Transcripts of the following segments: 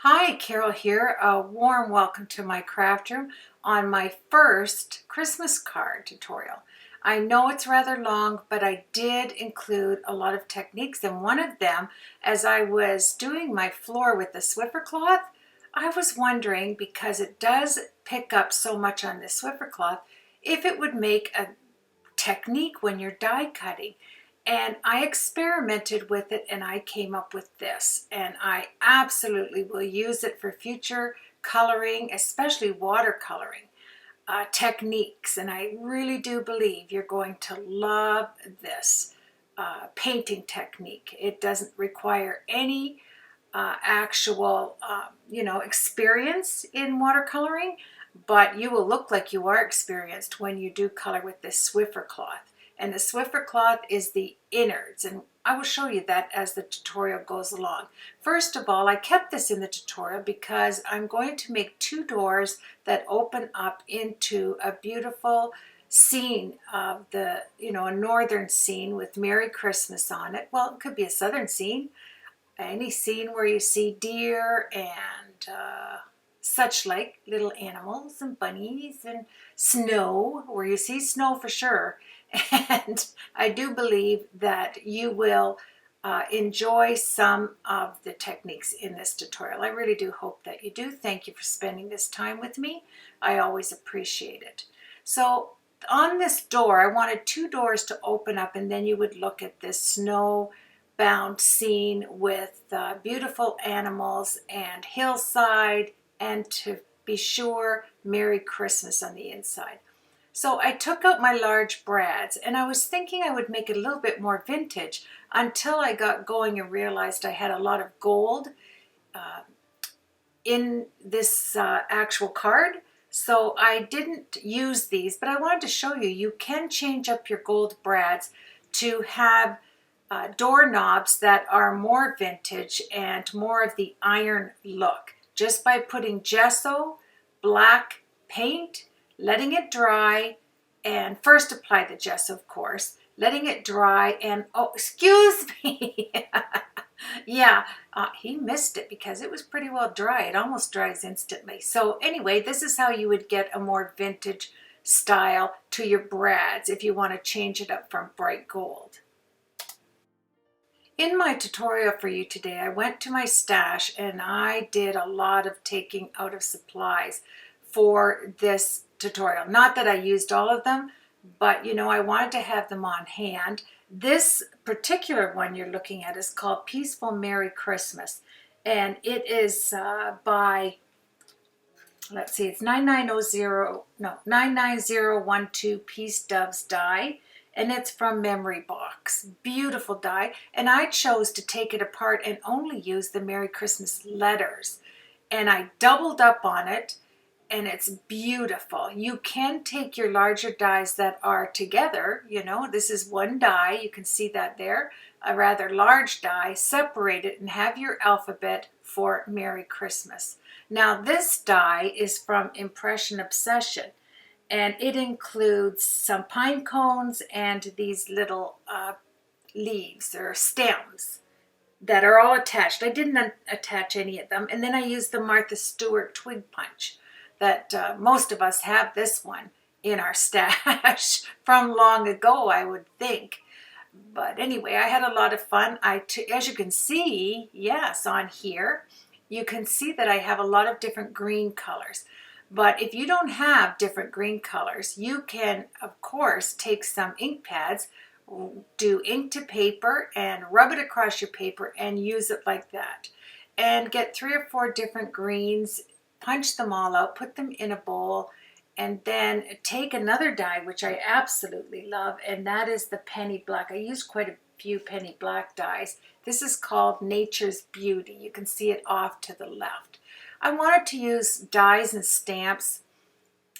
Hi, Carol here. A warm welcome to my craft room on my first Christmas card tutorial. I know it's rather long, but I did include a lot of techniques, and one of them, as I was doing my floor with the Swiffer cloth, I was wondering, because it does pick up so much on the Swiffer cloth, if it would make a technique when you're die cutting. And I experimented with it and I came up with this, and I absolutely will use it for future coloring, especially watercoloring techniques. And I really do believe you're going to love this painting technique. It doesn't require any actual experience in watercoloring, but you will look like you are experienced when you do color with this Swiffer cloth. And the Swiffer cloth is the innards, and I will show you that as the tutorial goes along. First of all, I kept this in the tutorial because I'm going to make two doors that open up into a beautiful scene of a northern scene with Merry Christmas on it. Well, it could be a southern scene, any scene where you see deer and such like little animals and bunnies and snow, where you see snow for sure. And I do believe that you will enjoy some of the techniques in this tutorial. I really do hope that you do. Thank you for spending this time with me. I always appreciate it. So on this door, I wanted two doors to open up, and then you would look at this snow-bound scene with beautiful animals and hillside, and to be sure, Merry Christmas on the inside. So I took out my large brads, and I was thinking I would make it a little bit more vintage until I got going and realized I had a lot of gold in this actual card. So I didn't use these, but I wanted to show you, you can change up your gold brads to have doorknobs that are more vintage and more of the iron look, just by putting gesso, black paint, letting it dry, and first apply the gesso, of course, letting it dry, and oh, excuse me. Yeah, he missed it because it was pretty well dry. It almost dries instantly. So anyway, this is how you would get a more vintage style to your brads if you want to change it up from bright gold. In my tutorial for you today, I went to my stash and I did a lot of taking out of supplies for this tutorial. Not that I used all of them, but I wanted to have them on hand. This particular one you're looking at is called Peaceful Merry Christmas, and it is by, let's see, it's 99012 Peace Doves die, and it's from Memory Box. Beautiful die, and I chose to take it apart and only use the Merry Christmas letters, and I doubled up on it, and it's beautiful. You can take your larger dies that are together, this is one die, you can see that there, a rather large die, separate it and have your alphabet for Merry Christmas. Now this die is from Impression Obsession, and it includes some pine cones and these little leaves or stems that are all attached. I didn't attach any of them, and then I used the Martha Stewart twig punch that most of us have this one in our stash from long ago, I would think. But anyway, I had a lot of fun. As you can see, yes, on here, you can see that I have a lot of different green colors. But if you don't have different green colors, you can, of course, take some ink pads, do ink to paper, and rub it across your paper and use it like that. And get 3 or 4 different greens, punch them all out, put them in a bowl, and then take another die, which I absolutely love, and that is the penny black. I used quite a few penny black dies. This is called Nature's Beauty. You can see it off to the left. I wanted to use dies and stamps.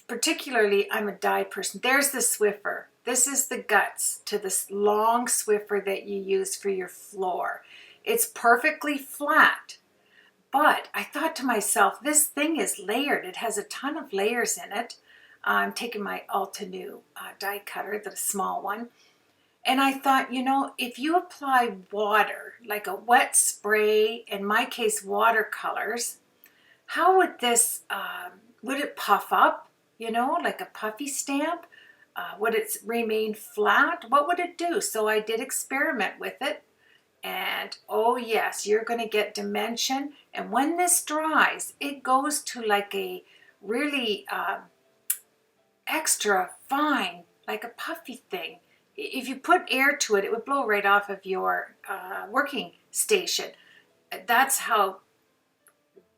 Particularly, I'm a die person. There's the Swiffer. This is the guts to this long Swiffer that you use for your floor. It's perfectly flat. But I thought to myself, this thing is layered. It has a ton of layers in it. I'm taking my Altenew die cutter, the small one. And I thought, if you apply water, like a wet spray, in my case watercolors, how would this, would it puff up, you know, like a puffy stamp? Would it remain flat? What would it do? So I did experiment with it. And oh yes, you're going to get dimension. And when this dries, it goes to like a really extra fine, like a puffy thing. If you put air to it, it would blow right off of your working station. That's how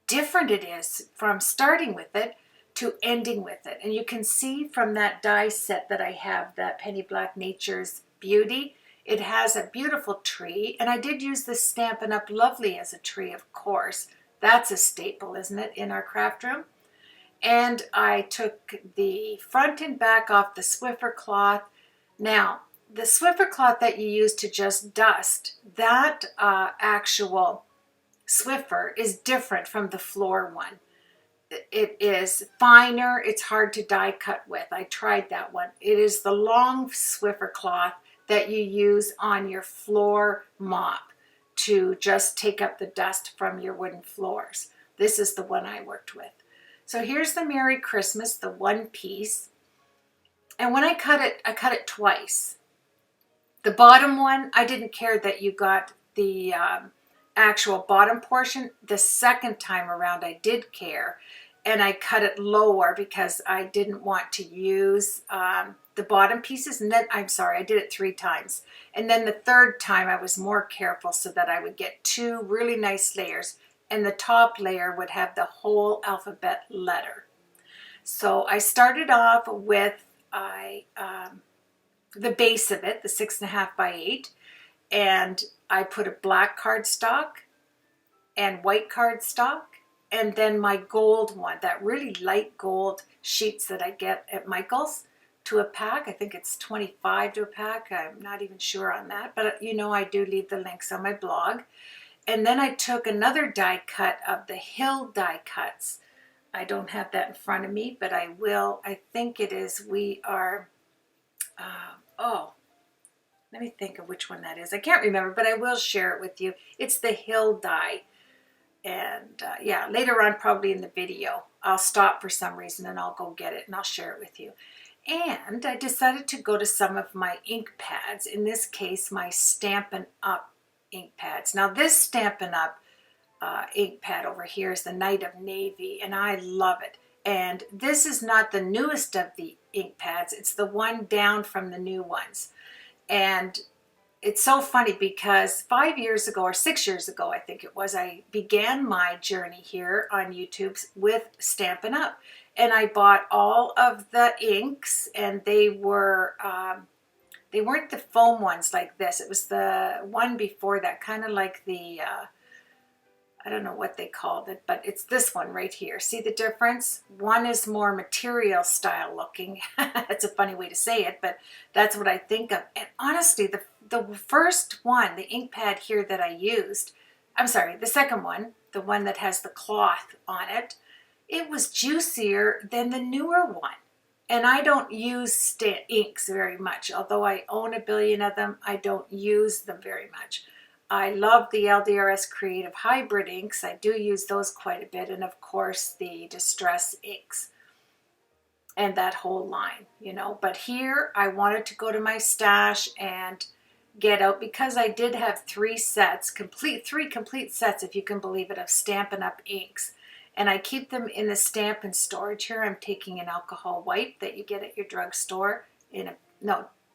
different it is from starting with it to ending with it. And you can see from that die set that I have, that Penny Black Nature's Beauty, it has a beautiful tree. And I did use this Stampin' Up! Lovely as a tree, of course. That's a staple, isn't it, in our craft room? And I took the front and back off the Swiffer cloth. Now, the Swiffer cloth that you use to just dust, that actual Swiffer is different from the floor one. It is finer, it's hard to die cut with. I tried that one. It is the long Swiffer cloth that you use on your floor mop to just take up the dust from your wooden floors. This is the one I worked with. So here's the Merry Christmas, the one piece. And when I cut it twice. The bottom one, I didn't care that you got the actual bottom portion. The second time around, I did care. And I cut it lower because I didn't want to use the bottom pieces. And then, I'm sorry, I did it 3 times. And then the third time, I was more careful so that I would get 2 really nice layers. And the top layer would have the whole alphabet letter. So I started off with the base of it, the 6.5 by 8, and I put a black cardstock and white cardstock, and then my gold one, that really light gold sheets that I get at Michael's to a pack. I think it's 25 to a pack. I'm not even sure on that, but you know I do leave the links on my blog. And then I took another die cut of the Hill die cuts. I don't have that in front of me, but I will. I think it is We Are, let me think of which one that is. I can't remember, but I will share it with you. It's the Hill die. And yeah, later on, probably in the video, I'll stop for some reason and I'll go get it and I'll share it with you. And I decided to go to some of my ink pads. In this case, my Stampin' Up! Ink pads. Now this Stampin' Up! Ink pad over here is the Night of Navy, and I love it. And this is not the newest of the ink pads. It's the one down from the new ones. And it's so funny because 5 years ago or 6 years ago, I think it was, I began my journey here on YouTube with Stampin' Up! And I bought all of the inks, and they weren't the foam ones like this. It was the one before that, kind of like the, I don't know what they called it, but it's this one right here. See the difference? One is more material style looking. It's a funny way to say it, but that's what I think of. And honestly, the first one, the ink pad here that I used, I'm sorry, the second one, the one that has the cloth on it, it was juicier than the newer one. And I don't use inks very much. Although I own a billion of them, I don't use them very much. I love the LDRS Creative Hybrid inks. I do use those quite a bit. And of course, the Distress inks. And that whole line, you know. But here, I wanted to go to my stash and get out, because I did have 3 sets, three complete sets, if you can believe it, of Stampin' Up! Inks. And I keep them in the Stampin' storage here. I'm taking an alcohol wipe that you get at your drugstore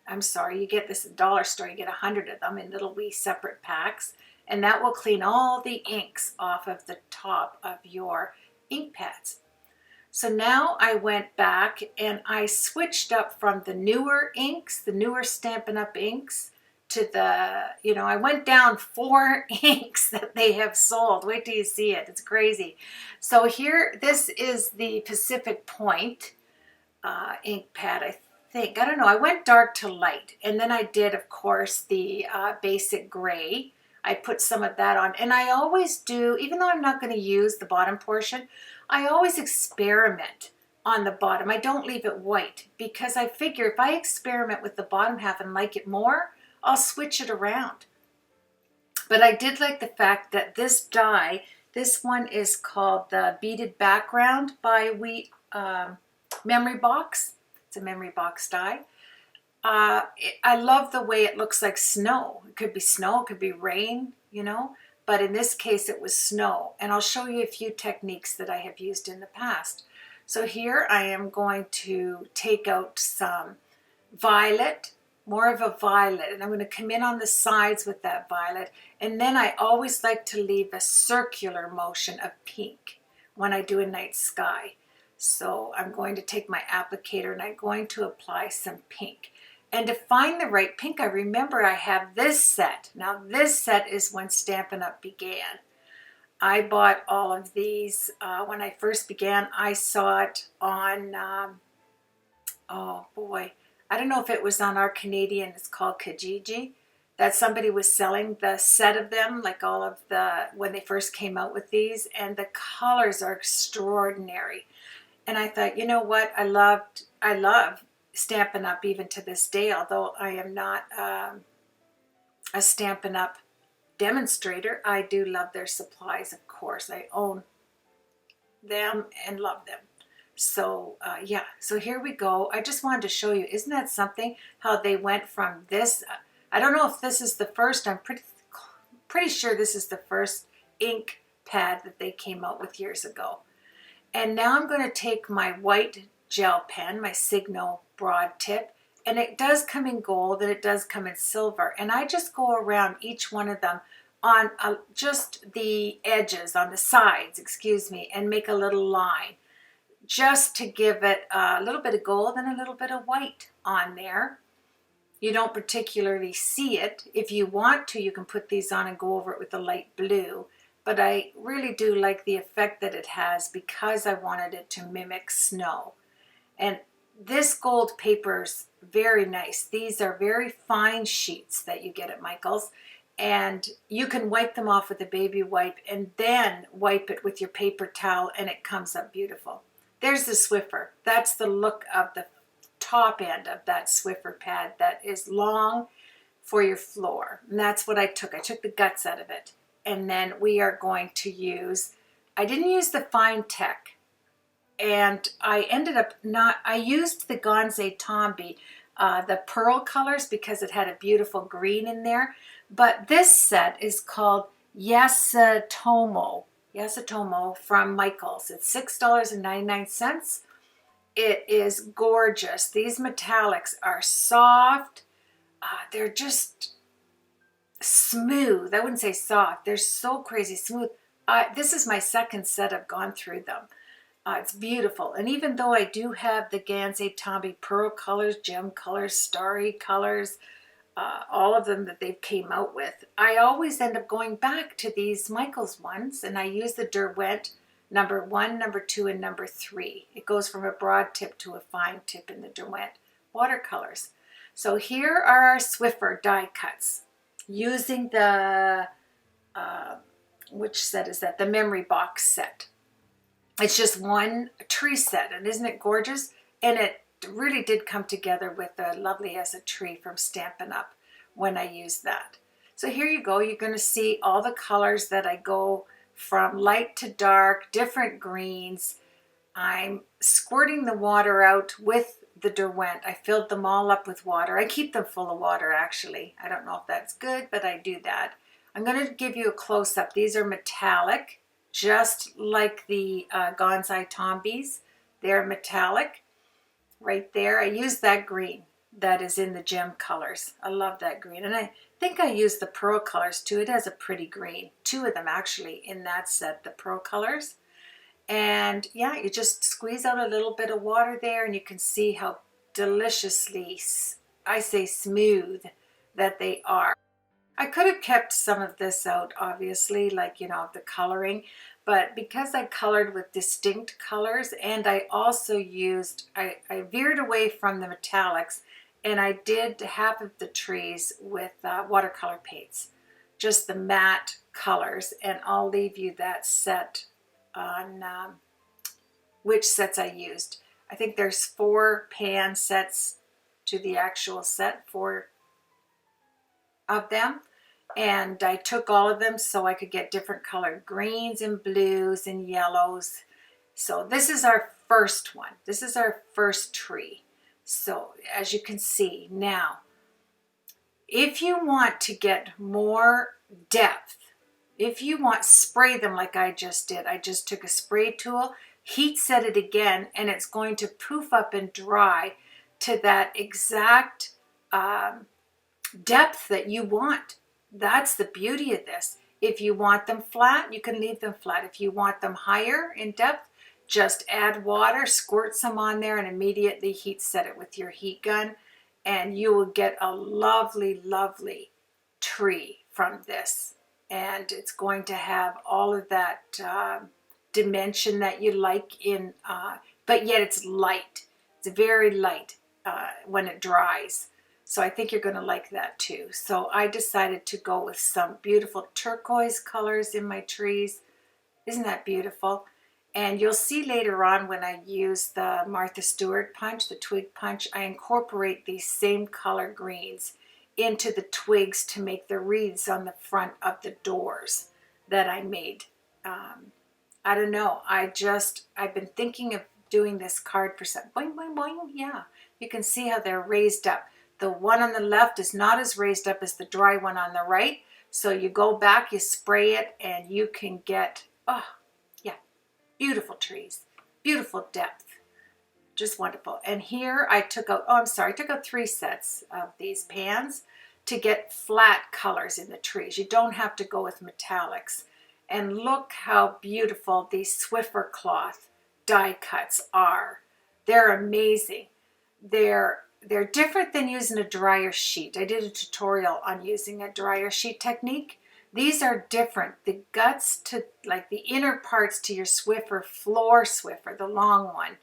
I'm sorry, you get this at the dollar store. You get 100 of them in little wee separate packs. And that will clean all the inks off of the top of your ink pads. So now I went back and I switched up from the newer inks, the newer Stampin' Up! Inks, to the, I went down 4 inks that they have sold. Wait till you see it. It's crazy. So here, this is the Pacific Point ink pad, I think. I don't know. I went dark to light. And then I did, of course, the basic gray. I put some of that on. And I always do, even though I'm not going to use the bottom portion, I always experiment on the bottom. I don't leave it white, because I figure if I experiment with the bottom half and like it more, I'll switch it around. But I did like the fact that this die This one is called the Beaded Background by Memory Box. It's a Memory Box die. I love the way it looks like snow. It could be snow, it could be rain, you know, but in this case it was snow. And I'll show you a few techniques that I have used in the past. So here I am going to take out some violet, more of a violet, and I'm going to come in on the sides with that violet. And then I always like to leave a circular motion of pink when I do a night sky. So I'm going to take my applicator and I'm going to apply some pink. And to find the right pink, I remember I have this set. Now this set is when Stampin' Up! Began. I bought all of these when I first began. I saw it on, oh boy, I don't know if it was on our Canadian, it's called Kijiji, that somebody was selling the set of them, like all of the, when they first came out with these, and the colors are extraordinary. And I thought, you know what, I love Stampin' Up! Even to this day, although I am not a Stampin' Up! Demonstrator. I do love their supplies, of course. I own them and love them. So yeah, so here we go. I just wanted to show you, isn't that something, how they went from this, I don't know if this is the first, I'm pretty sure this is the first ink pad that they came out with years ago. And now I'm going to take my white gel pen, my Signo broad tip, and it does come in gold and it does come in silver. And I just go around each one of them on just the edges, on the sides, excuse me, and make a little line, just to give it a little bit of gold and a little bit of white on there. You don't particularly see it. If you want to, you can put these on and go over it with a light blue. But I really do like the effect that it has because I wanted it to mimic snow. And this gold paper's very nice. These are very fine sheets that you get at Michael's. And you can wipe them off with a baby wipe and then wipe it with your paper towel and it comes up beautiful. There's the Swiffer. That's the look of the top end of that Swiffer pad that is long for your floor. And that's what I took. I took the guts out of it. And then we are going to use, I didn't use the Fine Tech. And I ended up not, I used the Gonze Tombi, the pearl colors, because it had a beautiful green in there. But this set is called Yasatomo from Michael's. It's $6.99. It is gorgeous. These metallics are soft. They're just smooth. I wouldn't say soft. They're so crazy smooth. This is my second set I've gone through them. It's beautiful. And even though I do have the Gonze Tombi pearl colors, gem colors, starry colors, all of them that they've came out with, I always end up going back to these Michael's ones, and I use the Derwent number 1, number 2, and number 3. It goes from a broad tip to a fine tip in the Derwent watercolors. So here are our Swiffer die cuts using the, which set is that? The Memory Box set. It's just one tree set, and isn't it gorgeous? And it really did come together with the Lovely as a Tree from Stampin' Up! When I used that. So here you go. You're going to see all the colors that I go from light to dark, different greens. I'm squirting the water out with the Derwent. I filled them all up with water. I keep them full of water, actually. I don't know if that's good, but I do that. I'm going to give you a close-up. These are metallic, just like the Gonze Tombis. They're metallic. Right there, I use that green that is in the gem colors. I love that green. And I think I used the pearl colors too. It has a pretty green. 2 of them actually in that set, the pearl colors. And yeah, you just squeeze out a little bit of water there and you can see how deliciously, I say smooth, that they are. I could have kept some of this out, obviously, like, you know, the coloring. But because I colored with distinct colors, and I also used, I veered away from the metallics, and I did half of the trees with watercolor paints, just the matte colors, and I'll leave you that set on which sets I used. I think there's 4 pan sets to the actual set, 4 of them. And I took all of them so I could get different colored greens and blues and yellows. So this is our first one. This is our first tree. So as you can see now, if you want to get more depth, if you want, spray them like I just did. I just took a spray tool, heat set it again, and it's going to poof up and dry to that exact depth that you want. That's the beauty of this. If you want them flat, you can leave them flat. If you want them higher in depth, just add water, squirt some on there, and immediately heat set it with your heat gun, and you will get a lovely, lovely tree from this. And it's going to have all of that dimension that you like in, but yet it's light. It's very light when it dries. So I think you're going to like that too. So I decided to go with some beautiful turquoise colors in my trees. Isn't that beautiful? And you'll see later on when I use the Martha Stewart punch, the twig punch, I incorporate these same color greens into the twigs to make the wreaths on the front of the doors that I made. I don't know, I've been thinking of doing this card for some, boing, boing, boing, yeah. You can see how they're raised up. The one on the left is not as raised up as the dry one on the right. So you go back, you spray it, and you can get, oh, yeah, beautiful trees, beautiful depth, just wonderful. And here I took out, oh, I'm sorry, I took out 3 sets of these pans to get flat colors in the trees. You don't have to go with metallics. And look how beautiful these Swiffer Cloth die cuts are. They're amazing. They're different than using a dryer sheet. I did a tutorial on using a dryer sheet technique. These are different. The guts to, like the inner parts to your Swiffer, floor Swiffer, the long one.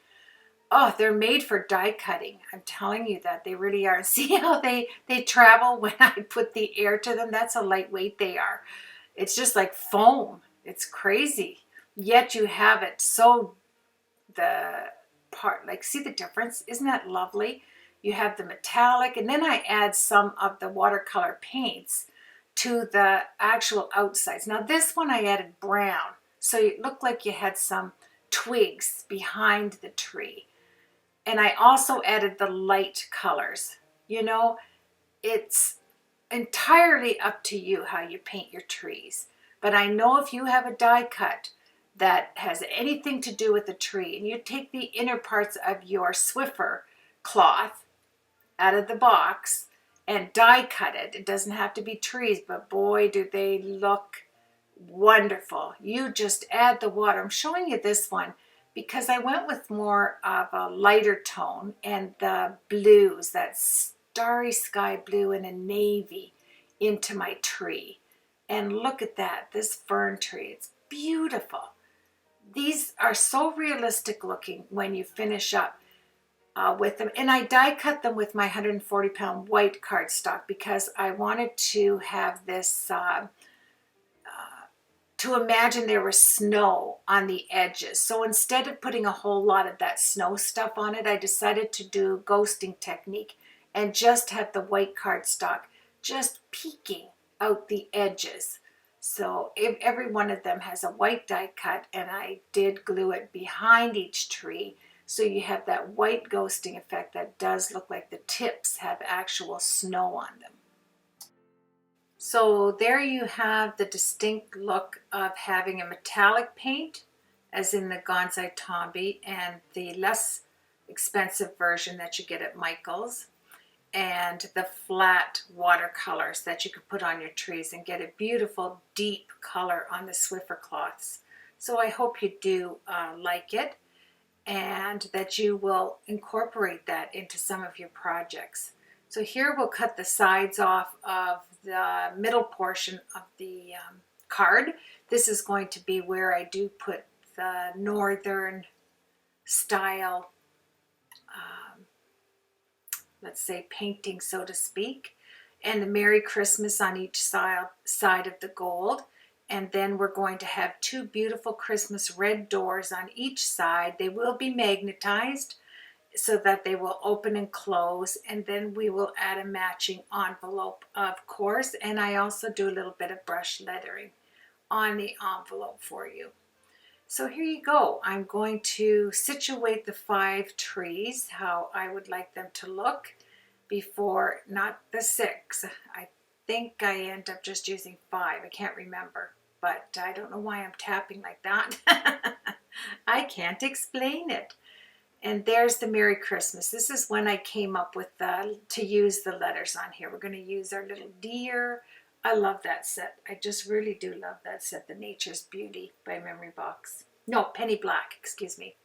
Oh, they're made for die cutting. I'm telling you that they really are. See how they travel when I put the air to them? That's how lightweight they are. It's just like foam. It's crazy. Yet you have it so, the part, like, see the difference? Isn't that lovely? You have the metallic, and then I add some of the watercolor paints to the actual outsides. Now this one I added brown, so it looked like you had some twigs behind the tree. And I also added the light colors. You know, it's entirely up to you how you paint your trees. But I know if you have a die cut that has anything to do with the tree, and you take the inner parts of your Swiffer cloth out of the box and die cut it. It doesn't have to be trees, but boy, do they look wonderful. You just add the water. I'm showing you this one because I went with more of a lighter tone and the blues, that starry sky blue and a navy, into my tree. And look at that, this fern tree. It's beautiful. These are so realistic looking when you finish up with them. And I die cut them with my 140-pound white cardstock because I wanted to have this, to imagine there was snow on the edges. So instead of putting a whole lot of that snow stuff on it, I decided to do ghosting technique and just have the white cardstock just peeking out the edges. So if every one of them has a white die cut, and I did glue it behind each tree, so you have that white ghosting effect that does look like the tips have actual snow on them. So there you have the distinct look of having a metallic paint, as in the Gonzai Tombi, and the less expensive version that you get at Michael's, and the flat watercolors that you could put on your trees and get a beautiful deep color on the Swiffer cloths. So I hope you do like it, and that you will incorporate that into some of your projects. So here we'll cut the sides off of the middle portion of the card. This is going to be where I do put the northern style, let's say, painting, so to speak, and the Merry Christmas on each side of the gold. And then we're going to have 2 beautiful Christmas red doors on each side. They will be magnetized, so that they will open and close, and then we will add a matching envelope, of course, and I also do a little bit of brush lettering on the envelope for you. So here you go. I'm going to situate the 5 trees how I would like them to look before, not the 6. I think I end up just using 5. I can't remember, but I don't know why I'm tapping like that. I can't explain it. And there's the Merry Christmas. This is when I came up with to use the letters on here. We're going to use our little deer. I love that set. I just really do love that set, The Nature's Beauty by Memory Box. No, Penny Black, excuse me.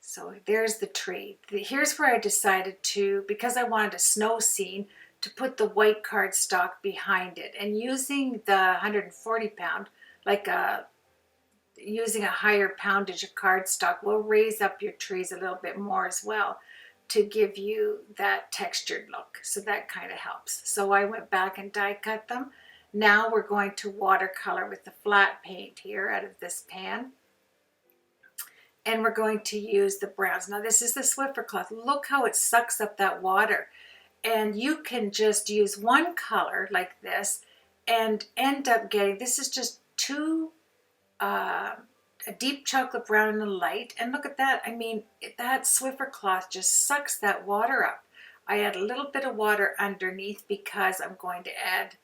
So there's the tree. Here's where I decided to, because I wanted a snow scene, to put the white cardstock behind it. And using the 140 pound, using a higher poundage of cardstock will raise up your trees a little bit more as well to give you that textured look. So that kind of helps. So I went back and die cut them. Now we're going to watercolor with the flat paint here out of this pan. And we're going to use the browns. Now this is the Swiffer Cloth. Look how it sucks up that water. And you can just use one color like this and end up getting, this is just a deep chocolate brown and a light, and look at that. I mean, that Swiffer Cloth just sucks that water up. I add a little bit of water underneath because I'm going to add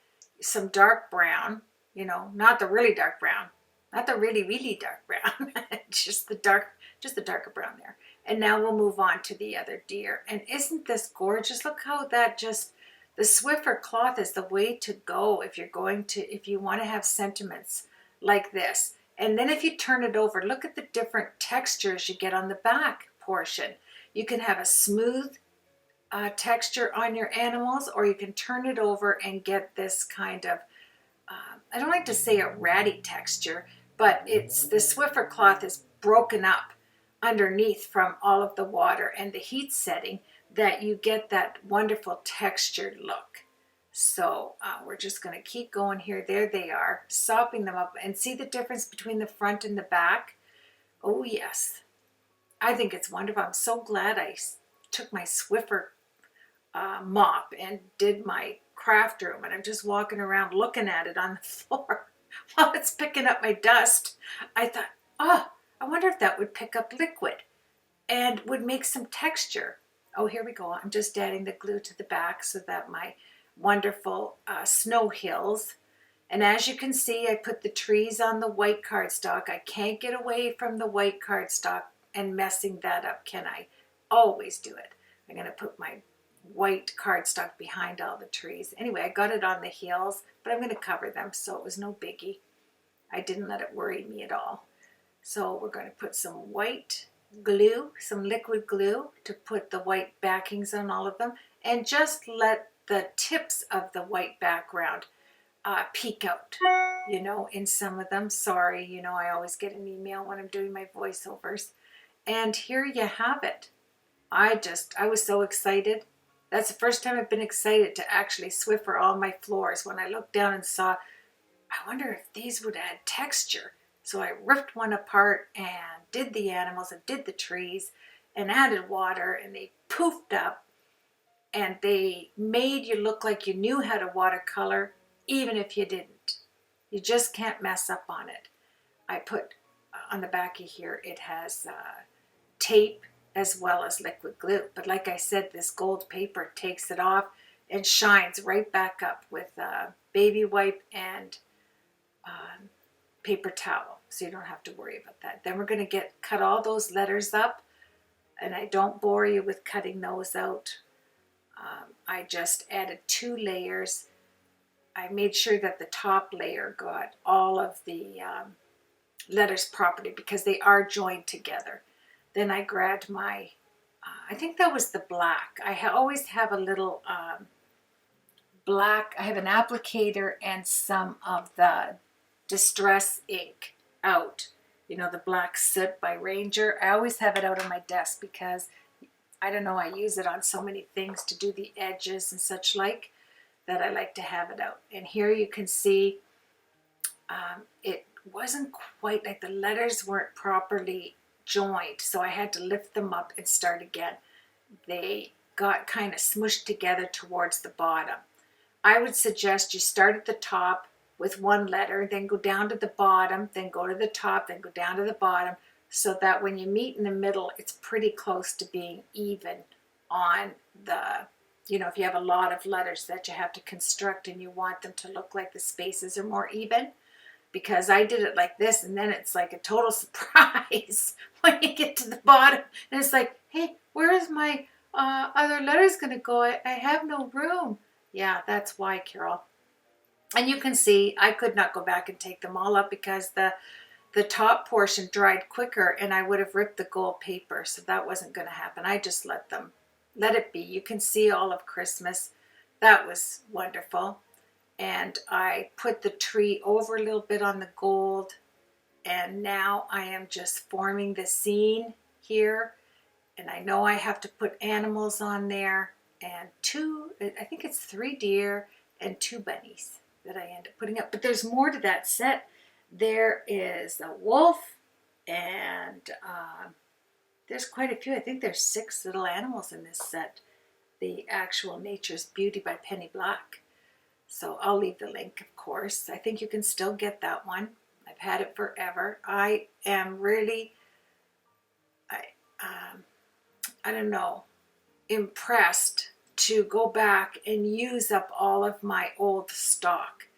some dark brown, you know, not the really dark brown, not the really, really dark brown, just the darker brown there. And now we'll move on to the other deer. And isn't this gorgeous? Look how that just, the Swiffer Cloth is the way to go if you want to have sentiments like this. And then if you turn it over, look at the different textures you get on the back portion. You can have a smooth texture on your animals, or you can turn it over and get this kind of, I don't like to say a ratty texture, but it's, the Swiffer Cloth is broken up underneath from all of the water and the heat setting, that you get that wonderful textured look. So we're just going to keep going here. There they are, sopping them up. And see the difference between the front and the back? Oh, yes. I think it's wonderful. I'm so glad I took my Swiffer mop and did my craft room. And I'm just walking around looking at it on the floor while it's picking up my dust. I thought, oh, I wonder if that would pick up liquid and would make some texture. Oh, here we go. I'm just adding the glue to the back so that my wonderful snow hills. And as you can see, I put the trees on the white cardstock. I can't get away from the white cardstock and messing that up, can I? Always do it. I'm going to put my white cardstock behind all the trees. Anyway, I got it on the hills, but I'm going to cover them, so it was no biggie. I didn't let it worry me at all. So we're going to put some white glue, some liquid glue, to put the white backings on all of them, and just let the tips of the white background peek out, you know, in some of them. Sorry, you know, I always get an email when I'm doing my voiceovers. And here you have it. I was so excited. That's the first time I've been excited to actually Swiffer all my floors, when I looked down and saw, I wonder if these would add texture. So I ripped one apart and did the animals and did the trees and added water, and they poofed up. And they made you look like you knew how to watercolor, even if you didn't. You just can't mess up on it. I put on the back of here, it has tape as well as liquid glue. But like I said, this gold paper takes it off and shines right back up with baby wipe and paper towel. So you don't have to worry about that. Then we're going to cut all those letters up. And I don't bore you with cutting those out. I just added 2 layers. I made sure that the top layer got all of the letters properly because they are joined together. Then I grabbed my, I think that was the black. I always have a little black. I have an applicator and some of the Distress ink out. You know, the black soot by Ranger. I always have it out on my desk because, I don't know, I use it on so many things to do the edges and such like, that I like to have it out. And here you can see it wasn't quite, like the letters weren't properly joined, so I had to lift them up and start again. They got kind of smushed together towards the bottom. I would suggest you start at the top with one letter, then go down to the bottom, then go to the top, then go down to the bottom, so that when you meet in the middle, it's pretty close to being even on the, you know, if you have a lot of letters that you have to construct and you want them to look like the spaces are more even. Because I did it like this, and then it's like a total surprise when you get to the bottom, and it's like, hey, where is my other letters going to go? I have no room. Yeah, that's why, Carol. And you can see I could not go back and take them all up because the top portion dried quicker, and I would have ripped the gold paper, so that wasn't going to happen. I just let it be. You can see all of Christmas. That was wonderful. And I put the tree over a little bit on the gold, and now I am just forming the scene here. And I know I have to put animals on there, and I think it's 3 deer and 2 bunnies that I end up putting up. But there's more to that set. There is a wolf, and there's quite a few. I think there's 6 little animals in this set. The actual Nature's Beauty by Penny Black. So I'll leave the link, of course. I think you can still get that one. I've had it forever. I am really, I don't know, impressed to go back and use up all of my old stock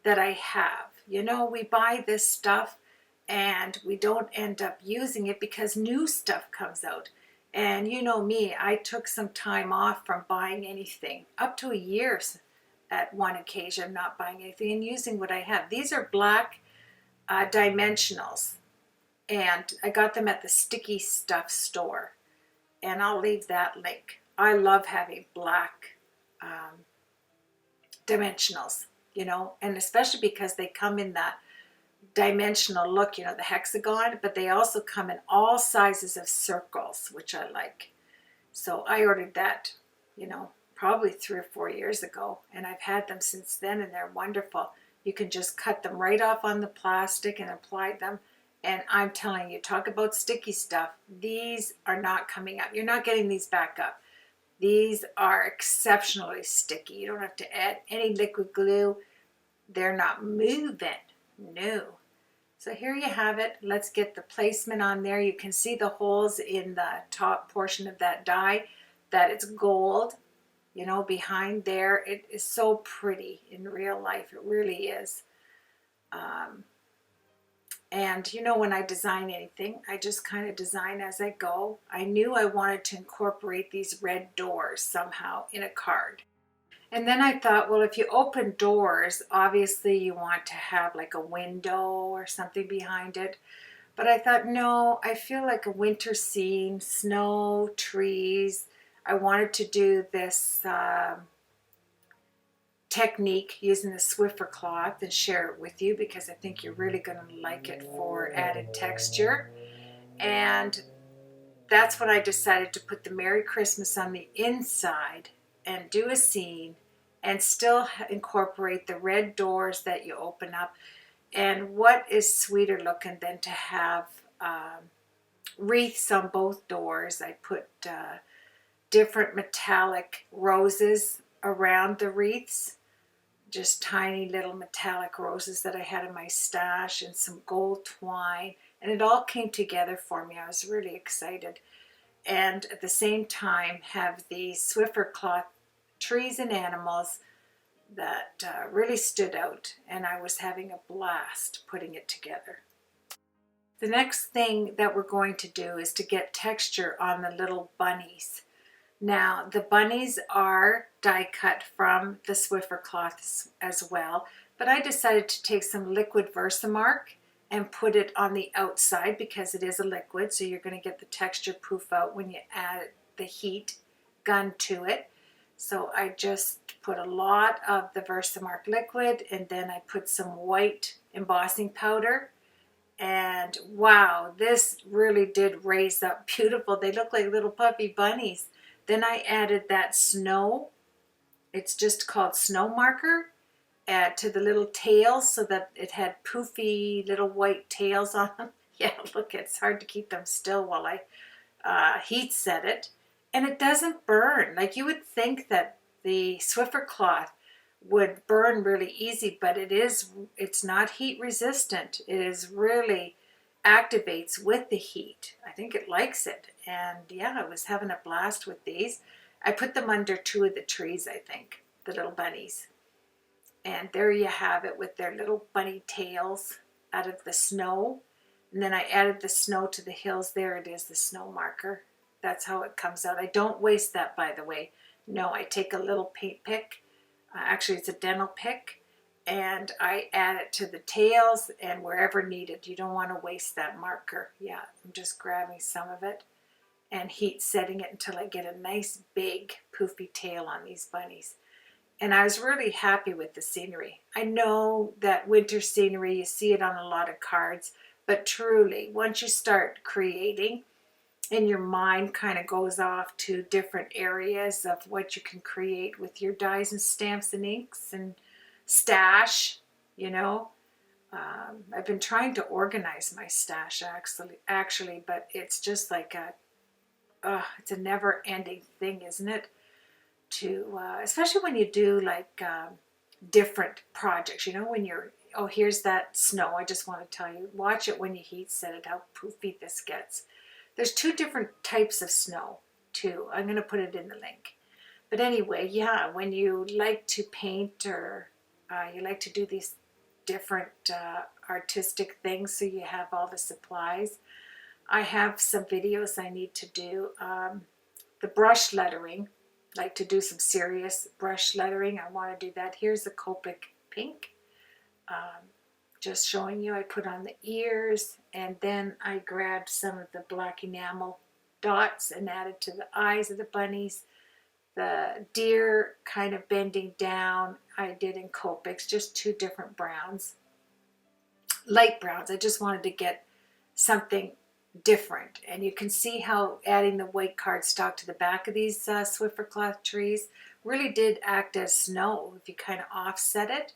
that I have. You know, we buy this stuff and we don't end up using it because new stuff comes out. And you know me, I took some time off from buying anything, up to a year at one occasion, not buying anything and using what I have. These are black dimensionals, and I got them at the Sticky Stuff store, and I'll leave that link. I love having black dimensionals, you know, and especially because they come in that dimensional look, you know, the hexagon, but they also come in all sizes of circles, which I like. So I ordered that, you know, probably 3 or 4 years ago, and I've had them since then, and they're wonderful. You can just cut them right off on the plastic and apply them, and I'm telling you, talk about sticky stuff. These are not coming up. You're not getting these back up. These are exceptionally sticky. You don't have to add any liquid glue. They're not moving. No. So here you have it. Let's get the placement on there. You can see the holes in the top portion of that die, that it's gold. You know, behind there, it is so pretty in real life. It really is. And you know, when I design anything, I just kind of design as I go. I knew I wanted to incorporate these red doors somehow in a card. And then I thought, well, if you open doors, obviously you want to have like a window or something behind it. But I thought, no, I feel like a winter scene, snow, trees. I wanted to do this technique using the Swiffer Cloth and share it with you because I think you're really going to like it for added texture. And that's when I decided to put the Merry Christmas on the inside and do a scene and still incorporate the red doors that you open up. And what is sweeter looking than to have wreaths on both doors. I put different metallic roses around the wreaths, just tiny little metallic roses that I had in my stash, and some gold twine, and it all came together for me. I was really excited. And at the same time have the Swiffer Cloth trees and animals that really stood out, and I was having a blast putting it together. The next thing that we're going to do is to get texture on the little bunnies. Now, the bunnies are die cut from the Swiffer Cloth as well, but I decided to take some liquid Versamark and put it on the outside because it is a liquid, so you're going to get the texture proof out when you add the heat gun to it. So I just put a lot of the Versamark liquid, and then I put some white embossing powder. And wow, this really did raise up beautiful. They look like little puppy bunnies. Then I added that snow. It's just called snow marker. Add to the little tails so that it had poofy little white tails on them. Yeah, look, it's hard to keep them still while I heat set it. And it doesn't burn. Like you would think that the Swiffer cloth would burn really easy, but it's not heat resistant. It is really activates with the heat. I think it likes it. And yeah, I was having a blast with these. I put them under two of the trees, I think, the little bunnies. And there you have it with their little bunny tails out of the snow. And then I added the snow to the hills. There it is, the snow marker. That's how it comes out. I don't waste that, by the way. No, I take a little paint pick. Actually, it's a dental pick. And I add it to the tails and wherever needed. You don't want to waste that marker. Yeah, I'm just grabbing some of it and heat setting it until I get a nice big poofy tail on these bunnies. And I was really happy with the scenery. I know that winter scenery, you see it on a lot of cards, but truly, once you start creating, and your mind kind of goes off to different areas of what you can create with your dyes and stamps and inks and stash, you know. I've been trying to organize my stash actually, but it's just like it's a never-ending thing, isn't it? To especially when you do like different projects, you know, when you're, oh, here's that snow. I just want to tell you, watch it when you heat set it, how poofy this gets. There's two different types of snow too. I'm going to put it in the link. But anyway, yeah, when you like to paint or you like to do these different artistic things, so you have all the supplies. I have some videos I need to do. The brush lettering, like to do some serious brush lettering. I want to do that. Here's the Copic pink. Just showing you, I put on the ears, and then I grabbed some of the black enamel dots and added to the eyes of the bunnies. The deer kind of bending down, I did in Copics, just two different browns. Light browns. I just wanted to get something different. And you can see how adding the white cardstock to the back of these Swiffer cloth trees really did act as snow if you kind of offset it.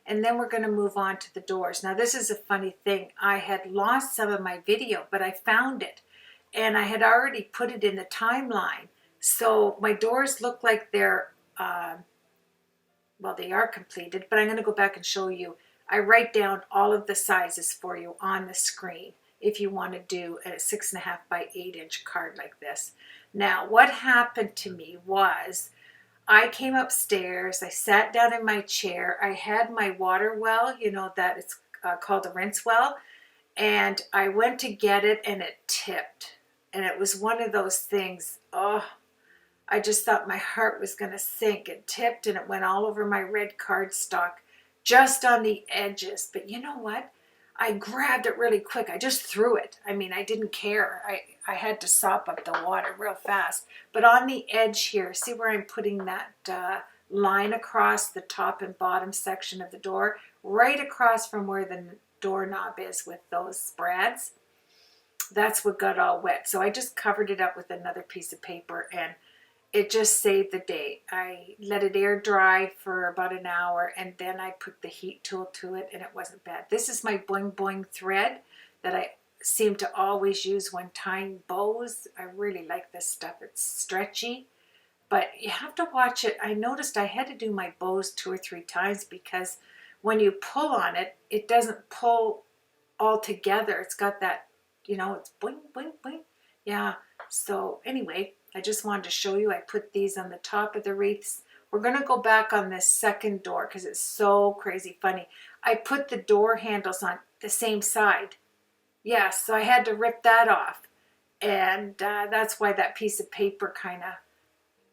And then we're going to move on to the doors. Now this is a funny thing. I had lost some of my video, but I found it. And I had already put it in the timeline. So my doors look like they're, well, they are completed, but I'm going to go back and show you. I write down all of the sizes for you on the screen if you want to do a 6.5 by 8 inch card like this. Now, what happened to me was I came upstairs, I sat down in my chair, I had my water well, you know, that it's called a rinse well, and I went to get it and it tipped. And it was one of those things, oh, I just thought my heart was going to sink. It tipped and it went all over my red cardstock, just on the edges. But you know what? I grabbed it really quick. I just threw it. I mean, I didn't care. I had to sop up the water real fast. But on the edge here, see where I'm putting that line across the top and bottom section of the door? Right across from where the doorknob is with those brads. That's what got all wet. So I just covered it up with another piece of paper and it just saved the day. I let it air dry for about an hour and then I put the heat tool to it and it wasn't bad. This is my Boing Boing thread that I seem to always use when tying bows. I really like this stuff. It's stretchy, but you have to watch it. I noticed I had to do my bows 2 or 3 times because when you pull on it, it doesn't pull all together. It's got that, you know, it's boing, boing, boing. Yeah, so anyway, I just wanted to show you. I put these on the top of the wreaths. We're going to go back on this second door because it's so crazy funny. I put the door handles on the same side. Yeah, so I had to rip that off. And that's why that piece of paper kind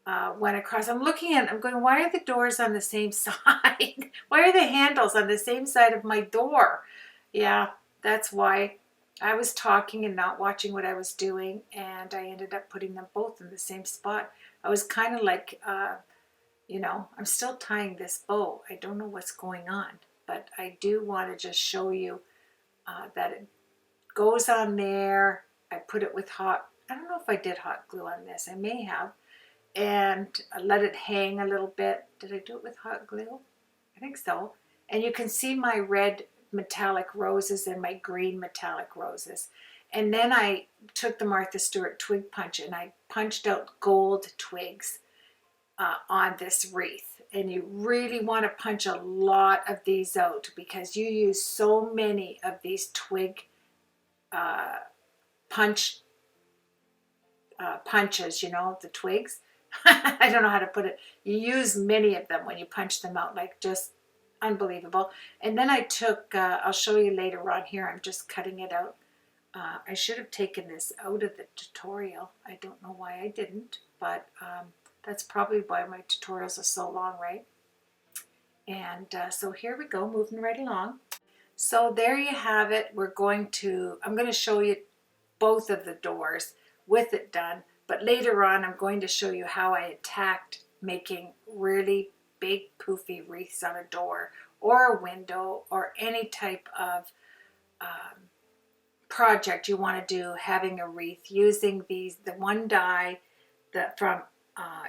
of went across. I'm looking at it, I'm going, why are the doors on the same side? Why are the handles on the same side of my door? Yeah, that's why. I was talking and not watching what I was doing, and I ended up putting them both in the same spot. I was kind of like, you know, I'm still tying this bow. I don't know what's going on, but I do want to just show you that it goes on there. I put it with hot, I don't know if I did hot glue on this. I may have. And I let it hang a little bit. Did I do it with hot glue? I think so. And you can see my red metallic roses and my green metallic roses. And then I took the Martha Stewart twig punch and I punched out gold twigs on this wreath. And you really want to punch a lot of these out because you use so many of these twig punches, you know, the twigs. I don't know how to put it. You use many of them when you punch them out, like just unbelievable. And then I took, I'll show you later on here, I'm just cutting it out. I should have taken this out of the tutorial. I don't know why I didn't, but that's probably why my tutorials are so long, right? And so here we go, moving right along. So there you have it. I'm going to show you both of the doors with it done, but later on I'm going to show you how I attacked making really big poofy wreaths on a door or a window or any type of project you want to do, having a wreath using the one die from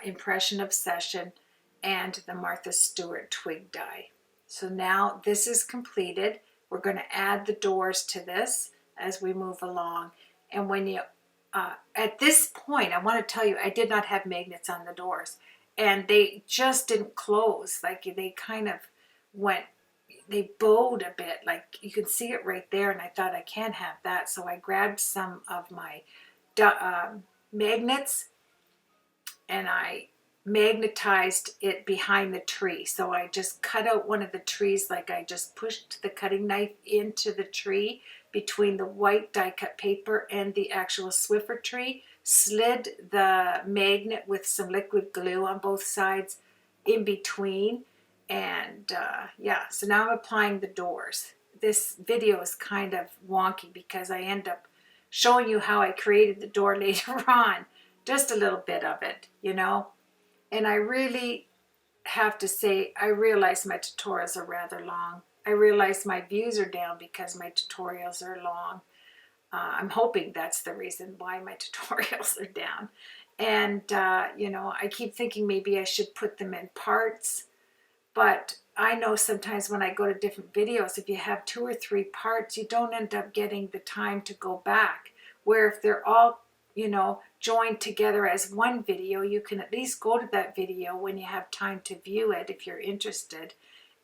Impression Obsession and the Martha Stewart twig die. So now this is completed. We're going to add the doors to this as we move along. And when you at this point, I want to tell you, I did not have magnets on the doors, and they just didn't close. Like they kind of went, they bowed a bit, like you can see it right there, and I thought I can't have that. So I grabbed some of my magnets and I magnetized it behind the tree. So I just cut out one of the trees, like I just pushed the cutting knife into the tree between the white die cut paper and the actual Swiffer tree, slid the magnet with some liquid glue on both sides in between. And yeah, so now I'm applying the doors. This video is kind of wonky because I end up showing you how I created the door later on, just a little bit of it, you know. And I really have to say, I realize my tutorials are rather long. I realize my views are down because my tutorials are long. I'm hoping that's the reason why my tutorials are down. And, you know, I keep thinking maybe I should put them in parts. But I know sometimes when I go to different videos, if you have 2 or 3 parts, you don't end up getting the time to go back. Where if they're all, you know, joined together as one video, you can at least go to that video when you have time to view it if you're interested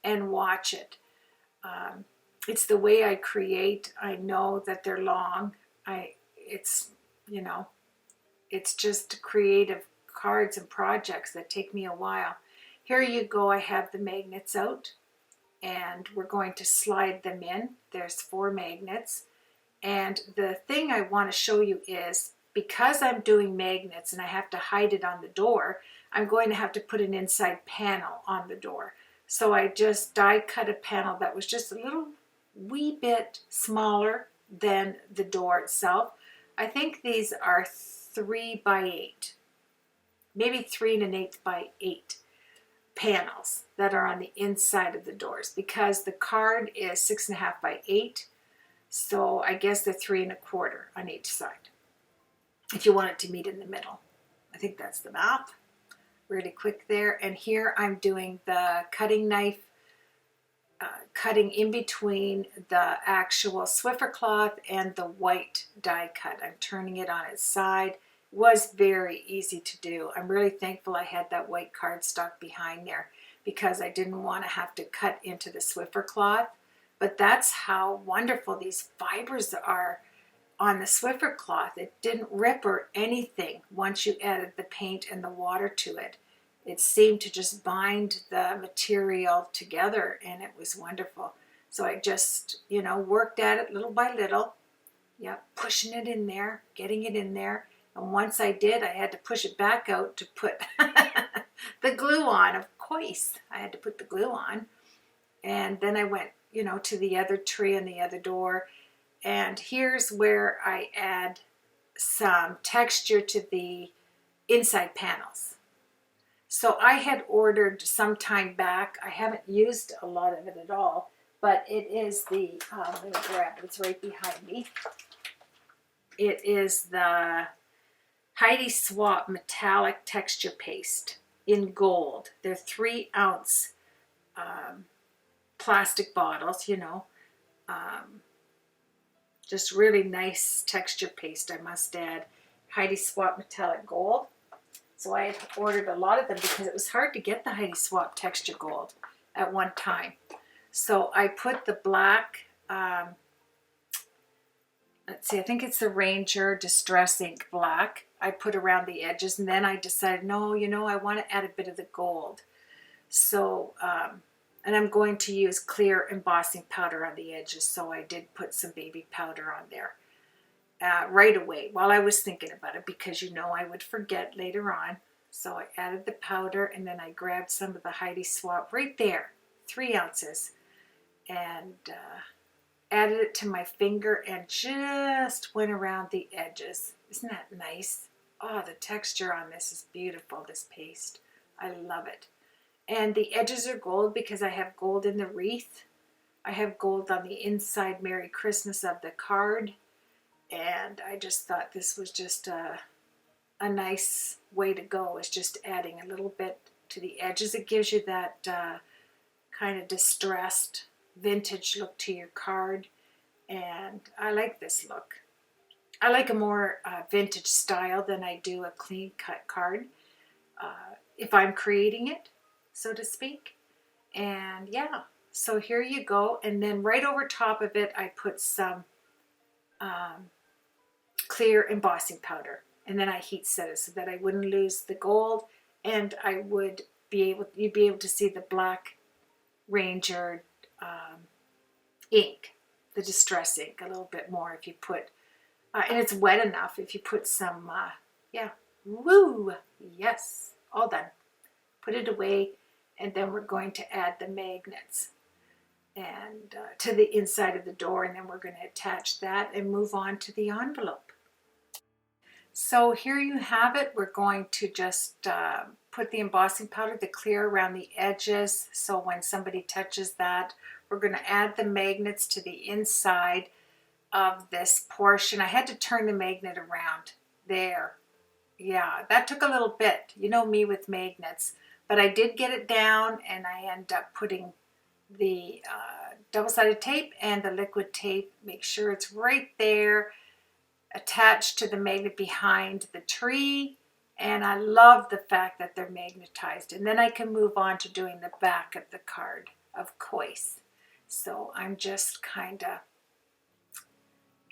and watch it. It's the way I create. I know that they're long. It's, you know, it's just creative cards and projects that take me a while. Here you go, I have the magnets out and we're going to slide them in. There's 4 magnets. And the thing I want to show you is, because I'm doing magnets and I have to hide it on the door, I'm going to have to put an inside panel on the door. So I just die cut a panel that was just a little wee bit smaller than the door itself. I think these are 3 by 8, maybe 3 1/8 by 8 panels that are on the inside of the doors, because the card is 6 1/2 by 8. So I guess they're 3 1/4 on each side, if you want it to meet in the middle. I think that's the math. Really quick there. And here I'm doing the cutting knife, cutting in between the actual Swiffer cloth and the white die cut. I'm turning it on its side. It was very easy to do. I'm really thankful I had that white cardstock behind there because I didn't want to have to cut into the Swiffer cloth. But that's how wonderful these fibers are on the Swiffer cloth. It didn't rip or anything once you added the paint and the water to it. It seemed to just bind the material together, and it was wonderful. So I just, you know, worked at it little by little. Yep, pushing it in there, getting it in there. And once I did, I had to push it back out to put the glue on. Of course, I had to put the glue on. And then I went, you know, to the other tree and the other door. And here's where I add some texture to the inside panels. So I had ordered some time back. I haven't used a lot of it at all, but it is the, let me grab it, it's right behind me. It is the Heidi Swap Metallic Texture Paste in gold. They're 3 ounce plastic bottles, you know, Just really nice texture paste, I must add. Heidi Swap Metallic Gold. So I had ordered a lot of them because it was hard to get the Heidi Swap Texture Gold at one time. So I put the black, let's see, I think it's the Ranger Distress Ink Black. I put around the edges, and then I decided, no, you know, I want to add a bit of the gold. So, and I'm going to use clear embossing powder on the edges, so I did put some baby powder on there right away while I was thinking about it, because you know I would forget later on. So I added the powder, and then I grabbed some of the Heidi Swap right there, 3 ounces, and added it to my finger and just went around the edges. Isn't that nice? Oh, the texture on this is beautiful, this paste. I love it. And the edges are gold because I have gold in the wreath. I have gold on the inside Merry Christmas of the card. And I just thought this was just a nice way to go, is just adding a little bit to the edges. It gives you that kind of distressed vintage look to your card. And I like this look. I like a more vintage style than I do a clean cut card if I'm creating it, so to speak. And yeah, so here you go. And then right over top of it, I put some clear embossing powder, and then I heat set it so that I wouldn't lose the gold, and I would be able, you'd be able to see the black Ranger ink, the distress ink, a little bit more if you put, and it's wet enough if you put some, yeah, woo, yes, all done. Put it away, and then we're going to add the magnets and to the inside of the door, and then we're going to attach that and move on to the envelope. So here you have it. We're going to just put the embossing powder, the clear, around the edges, so when somebody touches that, we're going to add the magnets to the inside of this portion. I had to turn the magnet around there. Yeah, that took a little bit. You know me with magnets. But I did get it down, and I end up putting the double-sided tape and the liquid tape. Make sure it's right there, attached to the magnet behind the tree. And I love the fact that they're magnetized. And then I can move on to doing the back of the card, of course. So I'm just kind of,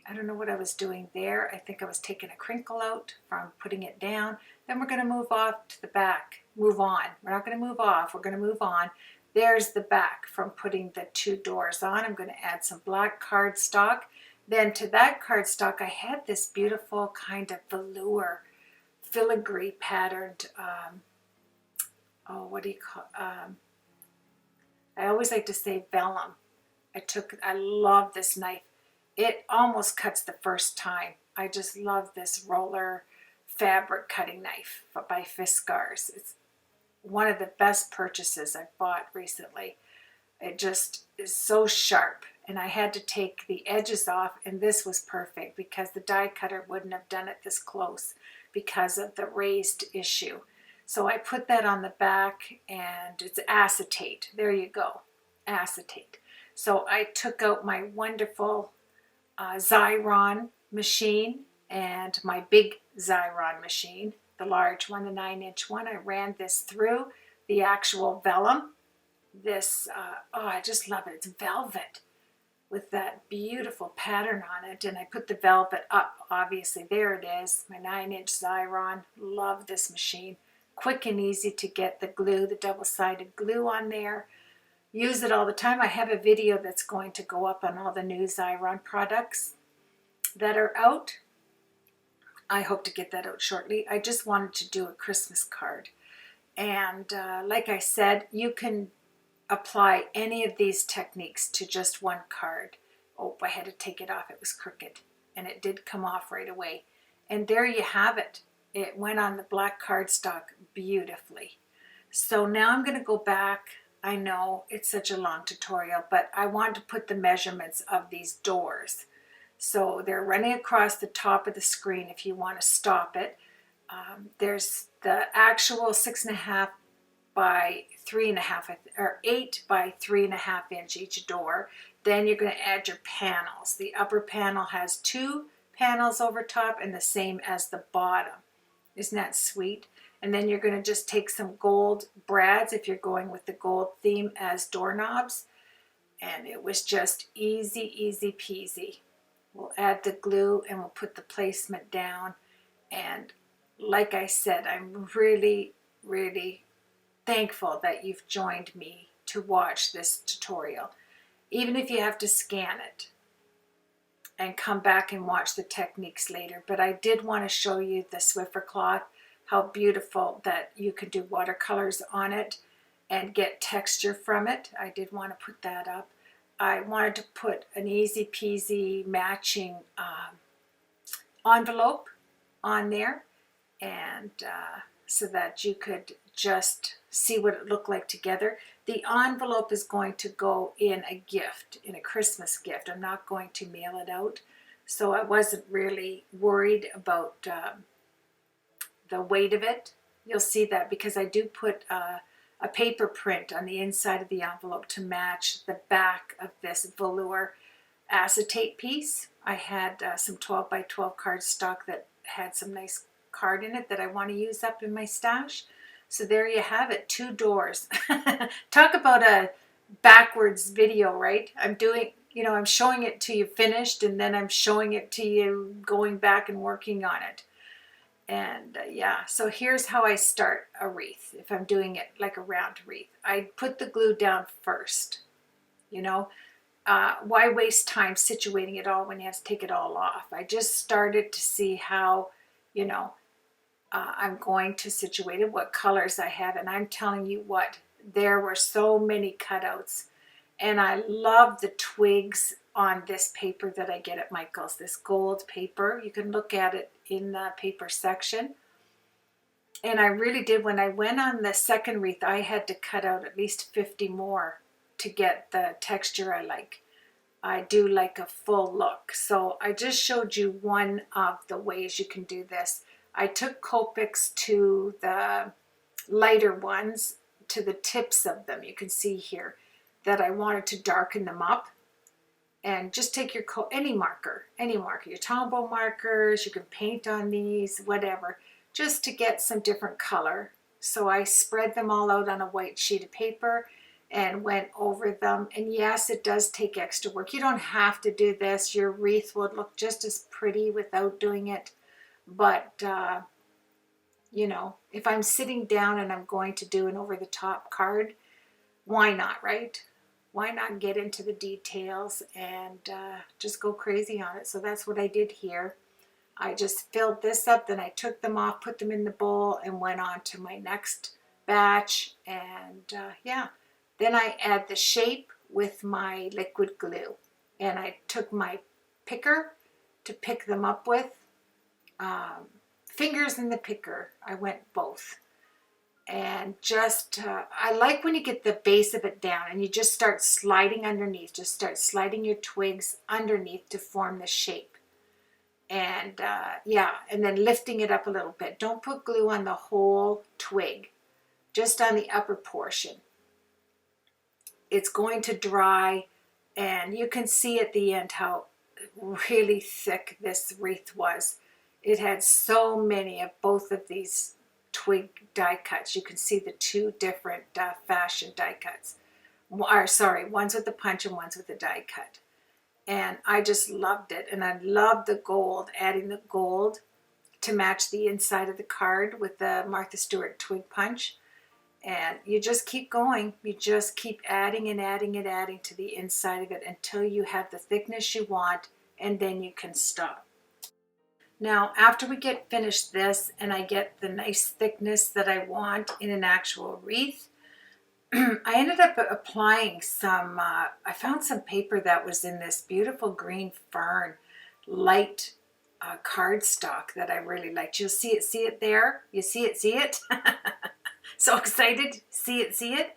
I don't know what I was doing there. I think I was taking a crinkle out from putting it down. Then we're going to move off to the back. Move on. We're not going to move off. We're going to move on. There's the back from putting the 2 doors on. I'm going to add some black cardstock. Then to that cardstock, I had this beautiful kind of velour, filigree patterned, oh, what do you call, I always like to say vellum. I love this knife. It almost cuts the first time. I just love this roller fabric cutting knife by Fiskars. It's one of the best purchases I've bought recently. It just is so sharp, and I had to take the edges off, and this was perfect because the die cutter wouldn't have done it this close because of the raised issue. So I put that on the back, and it's acetate. There you go, acetate. So I took out my wonderful Xyron machine and my big Xyron machine, the large one, the 9-inch one. I ran this through the actual vellum. This, oh, I just love it. It's velvet with that beautiful pattern on it. And I put the velvet up, obviously. There it is, my 9-inch Xyron. Love this machine. Quick and easy to get the glue, the double-sided glue on there. Use it all the time. I have a video that's going to go up on all the new Xyron products that are out. I hope to get that out shortly. I just wanted to do a Christmas card. And like I said, you can apply any of these techniques to just one card. Oh, I had to take it off. It was crooked. And it did come off right away. And there you have it. It went on the black cardstock beautifully. So now I'm going to go back. I know it's such a long tutorial, but I want to put the measurements of these doors. So they're running across the top of the screen if you want to stop it. There's the actual 6.5 by 3.5, or 8 by 3.5 inch each door. Then you're going to add your panels. The upper panel has 2 panels over top and the same as the bottom. Isn't that sweet? And then you're going to just take some gold brads if you're going with the gold theme as doorknobs. And it was just easy, easy peasy. We'll add the glue and we'll put the placement down. And like I said, I'm really, really thankful that you've joined me to watch this tutorial. Even if you have to scan it and come back and watch the techniques later. But I did want to show you the Swiffer cloth, how beautiful that you can do watercolors on it and get texture from it. I did want to put that up. I wanted to put an easy peasy matching envelope on there, and so that you could just see what it looked like together. The envelope is going to go in a gift, in a Christmas gift. I'm not going to mail it out, so I wasn't really worried about the weight of it. You'll see that because I do put a paper print on the inside of the envelope to match the back of this velour acetate piece. I had some 12 by 12 cardstock that had some nice card in it that I want to use up in my stash. So there you have it, 2 doors. Talk about a backwards video, right? I'm doing, you know, I'm showing it to you finished, and then I'm showing it to you going back and working on it. And yeah, so here's how I start a wreath. If I'm doing it like a round wreath, I put the glue down first. You know, why waste time situating it all when you have to take it all off? I just started to see how, you know, I'm going to situate it, what colors I have, and I'm telling you what, there were so many cutouts. And I love the twigs on this paper that I get at Michael's, this gold paper. You can look at it in the paper section. And I really did, when I went on the second wreath, I had to cut out at least 50 more to get the texture I like. I do like a full look. So I just showed you one of the ways you can do this. I took Copics to the lighter ones, to the tips of them. You can see here that I wanted to darken them up. And just take your any marker, your Tombow markers, you can paint on these, whatever, just to get some different color. So I spread them all out on a white sheet of paper and went over them. And yes, it does take extra work. You don't have to do this. Your wreath would look just as pretty without doing it. But, you know, if I'm sitting down and I'm going to do an over-the-top card, why not, right? Why not get into the details and just go crazy on it? So that's what I did here. I just filled this up, then I took them off, put them in the bowl, and went on to my next batch. And yeah, then I add the shape with my liquid glue. And I took my picker to pick them up with. Fingers in the picker, I went both. And just, I like when you get the base of it down and you just start sliding underneath. Just start sliding your twigs underneath to form the shape. And yeah, and then lifting it up a little bit. Don't put glue on the whole twig, just on the upper portion. It's going to dry, and you can see at the end how really thick this wreath was. It had so many of both of these twig die cuts. You can see the 2 different fashion die cuts. Or sorry, one's with the punch and one's with the die cut. And I just loved it. And I loved the gold, adding the gold to match the inside of the card with the Martha Stewart twig punch. And you just keep going. You just keep adding and adding and adding to the inside of it until you have the thickness you want, and then you can stop. Now, after we get finished this and I get the nice thickness that I want in an actual wreath, I ended up applying some, I found some paper that was in this beautiful green fern, light cardstock that I really liked. You'll see it there? You see it? So excited, see it.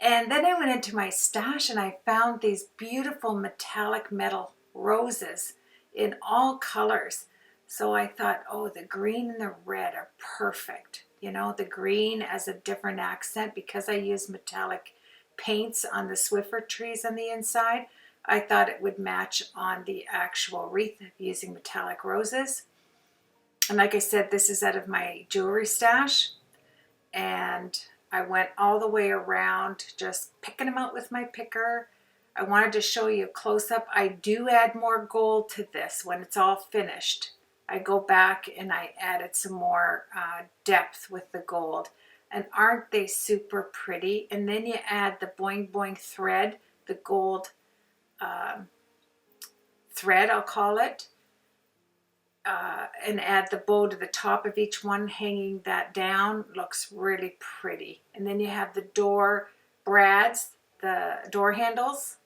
And then I went into my stash and I found these beautiful metallic metal roses in all colors. So I thought, oh, the green and the red are perfect. You know, the green as a different accent, because I use metallic paints on the Swiffer trees on the inside. I thought it would match on the actual wreath using metallic roses. And like I said, this is out of my jewelry stash. And I went all the way around just picking them out with my picker. I wanted to show you a close-up. I do add more gold to this when it's all finished. I go back and I added some more depth with the gold. And aren't they super pretty? And then you add the boing boing thread, the gold thread, I'll call it. And add the bow to the top of each one, hanging that down. Looks really pretty. And then you have the door brads, the door handles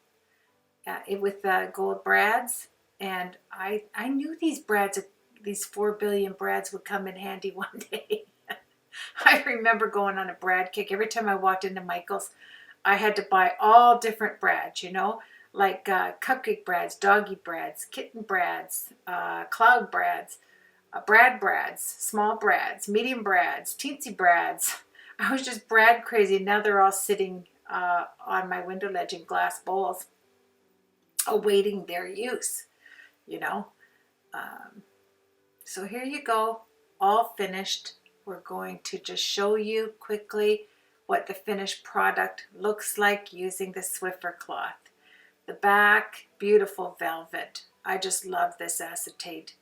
with the gold brads. And I knew these brads, these 4 billion brads would come in handy one day. I remember going on a brad kick. Every time I walked into Michael's, I had to buy all different brads, you know, like cupcake brads, doggy brads, kitten brads, cloud brads, brad brads, small brads, medium brads, teensy brads. I was just brad crazy. Now they're all sitting on my window ledge in glass bowls awaiting their use, you know. So here you go, all finished. We're going to just show you quickly what the finished product looks like using the Swiffer cloth. The back, beautiful velvet. I just love this acetate.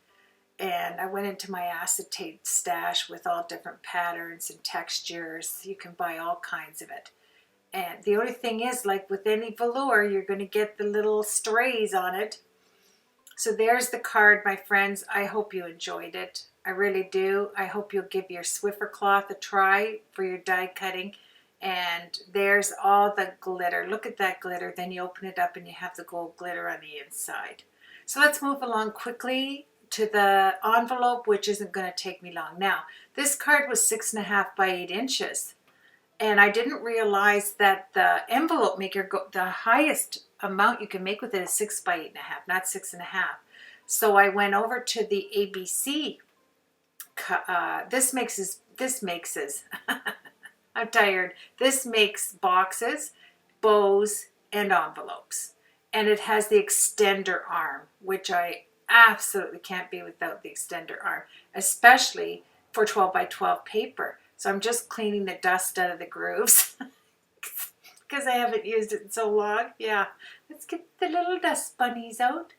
And I went into my acetate stash with all different patterns and textures. You can buy all kinds of it. And the only thing is, like with any velour, you're going to get the little strays on it. So there's the card, my friends. I hope you enjoyed it. I really do. I hope you'll give your Swiffer cloth a try for your die cutting. And there's all the glitter. Look at that glitter. Then you open it up and you have the gold glitter on the inside. So let's move along quickly to the envelope, which isn't going to take me long. Now, this card was 6.5 by 8 inches. And I didn't realize that the envelope maker, the highest amount you can make with it is 6 by 8.5, not 6.5. So I went over to the ABC. This makes I'm tired. This makes boxes, bows, and envelopes. And it has the extender arm, which I absolutely can't be without the extender arm, especially for 12 by 12 paper. So I'm just cleaning the dust out of the grooves because I haven't used it in so long. Yeah, let's get the little dust bunnies out.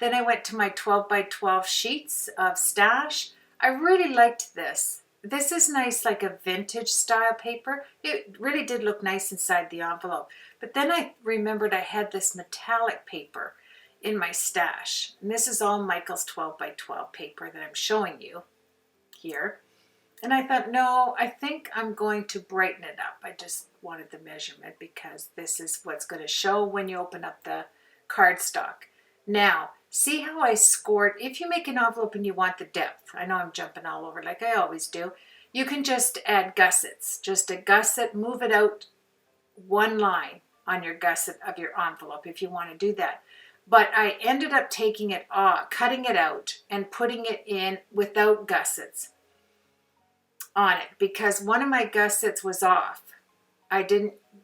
Then I went to my 12 by 12 sheets of stash. I really liked this. This is nice, like a vintage style paper. It really did look nice inside the envelope. But then I remembered I had this metallic paper in my stash. And this is all Michael's 12 by 12 paper that I'm showing you here. And I thought, no, I think I'm going to brighten it up. I just wanted the measurement because this is what's going to show when you open up the cardstock. Now, see how I scored? If you make an envelope and you want the depth, I know I'm jumping all over like I always do, you can just add gussets. Just a gusset, move it out one line on your gusset of your envelope if you want to do that. But I ended up taking it off, cutting it out and putting it in without gussets on it because one of my gussets was off.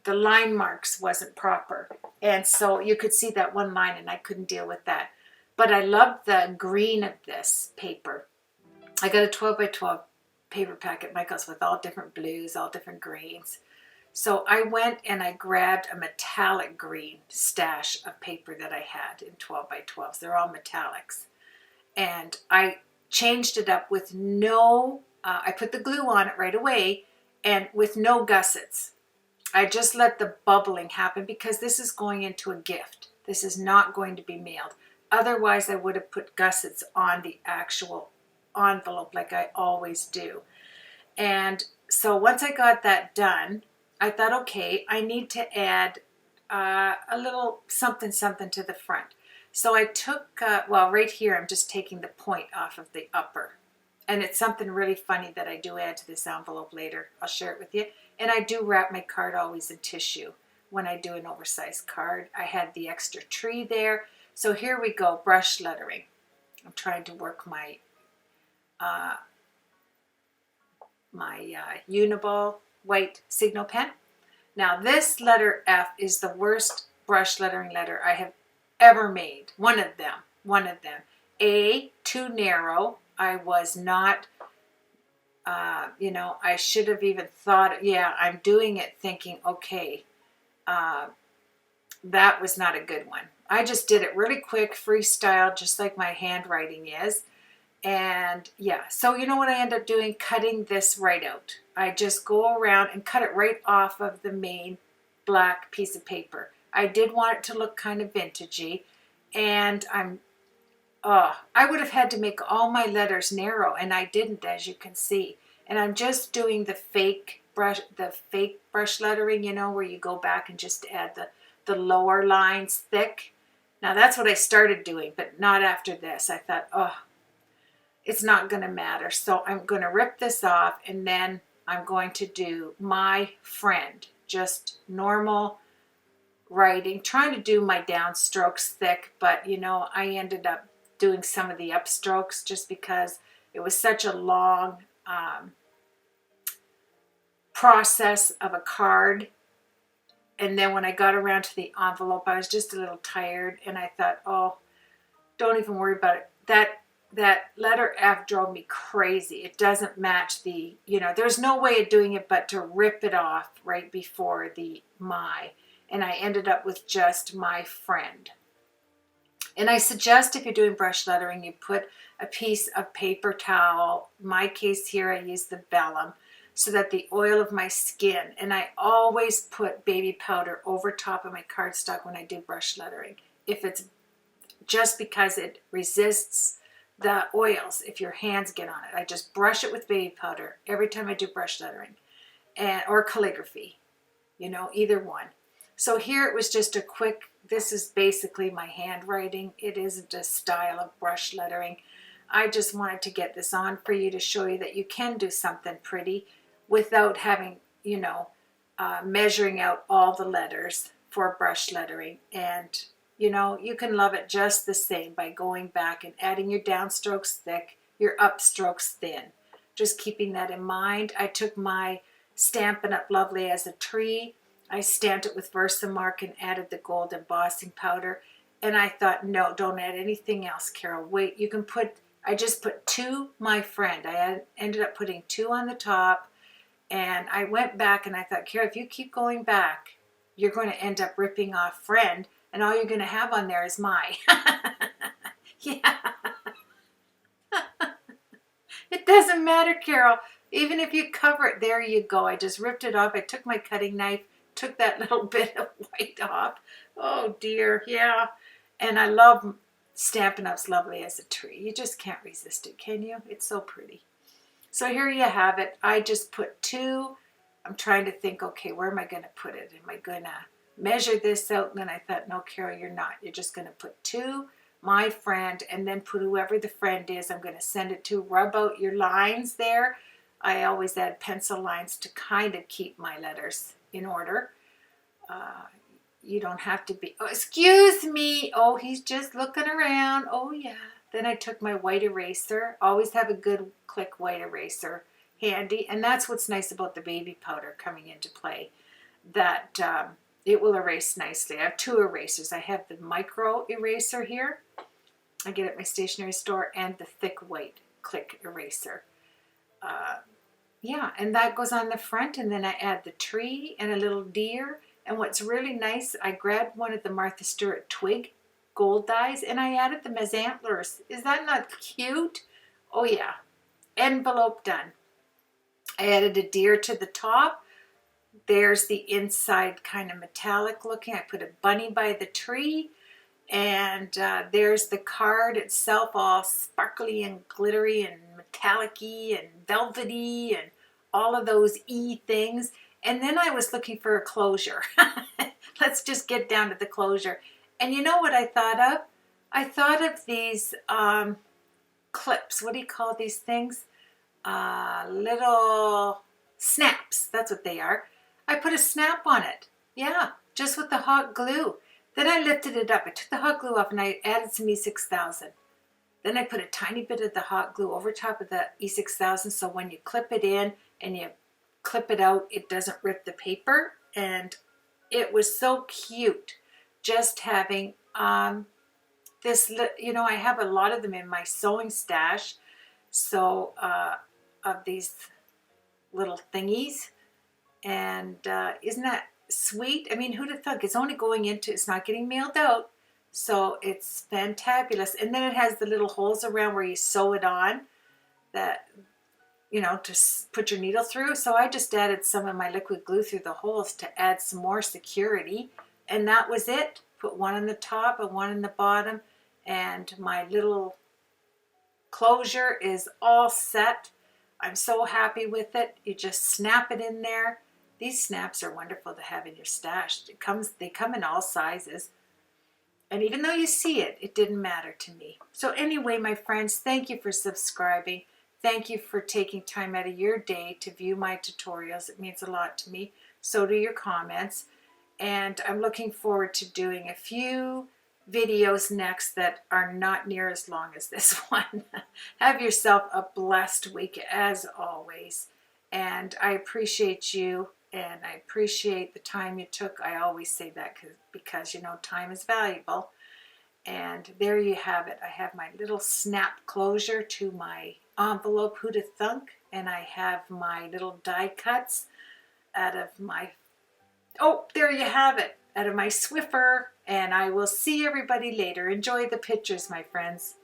The line marks wasn't proper. And so you could see that one line and I couldn't deal with that. But I love the green of this paper. I got a 12 by 12 paper pack at Michael's with all different blues, all different greens. So I went and I grabbed a metallic green stash of paper that I had in 12 by 12s. They're all metallics. And I changed it up with I put the glue on it right away and with no gussets. I just let the bubbling happen because this is going into a gift. This is not going to be mailed. Otherwise, I would have put gussets on the actual envelope like I always do. And so once I got that done, I thought, okay, I need to add a little something to the front. So I took, right here, I'm just taking the point off of the upper. And it's something really funny that I do add to this envelope later. I'll share it with you. And I do wrap my card always in tissue when I do an oversized card. I had the extra tree there. So here we go, brush lettering. I'm trying to work my Uniball white signal pen. Now this letter F is the worst brush lettering letter I have ever made. One of them. A, too narrow. I was not, you know, I should have even thought, yeah, I'm doing it thinking, okay, that was not a good one. I just did it really quick, freestyle, just like my handwriting is. And yeah, so you know what I end up doing? Cutting this right out. I just go around and cut it right off of the main black piece of paper. I did want it to look kind of vintagey, and I would have had to make all my letters narrow, and I didn't, as you can see. And I'm just doing the fake brush lettering, you know, where you go back and just add the lower lines thick. Now that's what I started doing, but not after this. I thought, oh, it's not going to matter. So I'm going to rip this off, and then I'm going to do my friend, just normal writing, trying to do my downstrokes thick, but you know, I ended up doing some of the upstrokes just because it was such a long process of a card. And then when I got around to the envelope, I was just a little tired, and I thought, oh, don't even worry about it. That letter F drove me crazy. It doesn't match the, you know, there's no way of doing it but to rip it off right before the my. And I ended up with just my friend. And I suggest if you're doing brush lettering, you put a piece of paper towel. In my case here, I use the vellum, so that the oil of my skin, and I always put baby powder over top of my cardstock when I do brush lettering. If it's just because it resists the oils, if your hands get on it, I just brush it with baby powder every time I do brush lettering, and or calligraphy, you know, either one. So here it was just a quick, this is basically my handwriting. It isn't a style of brush lettering. I just wanted to get this on for you to show you that you can do something pretty without having, you know, measuring out all the letters for brush lettering. And, you know, you can love it just the same by going back and adding your downstrokes thick, your upstrokes thin. Just keeping that in mind. I took my Stampin' Up! Lovely as a Tree. I stamped it with Versamark and added the gold embossing powder. And I thought, no, don't add anything else, Carol. Wait, you can put, I just put two, my friend. I ended up putting two on the top. And I went back and I thought, Carol, if you keep going back, you're going to end up ripping off friend. And all you're going to have on there is my. Yeah. It doesn't matter, Carol. Even if you cover it, there you go. I just ripped it off. I took my cutting knife, took that little bit of white off. Oh dear, yeah. And I love Stampin' Up's Lovely as a Tree. You just can't resist it, can you? It's so pretty. So here you have it. I just put two. I'm trying to think, okay, where am I going to put it? Am I going to measure this out? And then I thought, no, Carol, you're not. You're just going to put two, my friend, and then put whoever the friend is. I'm going to send it to. Rub out your lines there. I always add pencil lines to kind of keep my letters in order. You don't have to be, oh, excuse me. Oh, he's just looking around. Oh, yeah. Then I took my white eraser. Always have a good click white eraser handy. And that's what's nice about the baby powder coming into play, that it will erase nicely. I have two erasers. I have the micro eraser here. I get it at my stationery store, and the thick white click eraser. Yeah, and that goes on the front, and then I add the tree and a little deer. And what's really nice, I grabbed one of the Martha Stewart twig gold dies, and I added them as antlers. Is that not cute? Oh yeah. Envelope done. I added a deer to the top. There's the inside kind of metallic looking. I put a bunny by the tree. And there's the card itself, all sparkly and glittery and metallic-y and velvety and all of those E things. And then I was looking for a closure. Let's just get down to the closure. And you know what I thought of? I thought of these clips. What do you call these things? Little snaps. That's what they are. I put a snap on it. Yeah, just with the hot glue. Then I lifted it up. I took the hot glue off and I added some E6000. Then I put a tiny bit of the hot glue over top of the E6000, so when you clip it in and you clip it out, it doesn't rip the paper. And it was so cute just having You know, I have a lot of them in my sewing stash. So, of these little thingies. And isn't that sweet? I mean, who'd have thought? It's only going into, it's not getting mailed out. So it's fantabulous. And then it has the little holes around where you sew it on, that, you know, to put your needle through. So I just added some of my liquid glue through the holes to add some more security. And that was it. Put one on the top and one in the bottom. And my little closure is all set. I'm so happy with it. You just snap it in there. These snaps are wonderful to have in your stash. They come in all sizes. And even though you see it, it didn't matter to me. So anyway, my friends, thank you for subscribing. Thank you for taking time out of your day to view my tutorials. It means a lot to me. So do your comments. And I'm looking forward to doing a few videos next that are not near as long as this one. Have yourself a blessed week as always. And I appreciate you, and I appreciate the time you took. I always say that because you know, time is valuable. And there you have it. I have my little snap closure to my envelope, who'd have thunk, and I have my little die cuts out of my, oh, there you have it, out of my Swiffer. And I will see everybody later. Enjoy the pictures, my friends.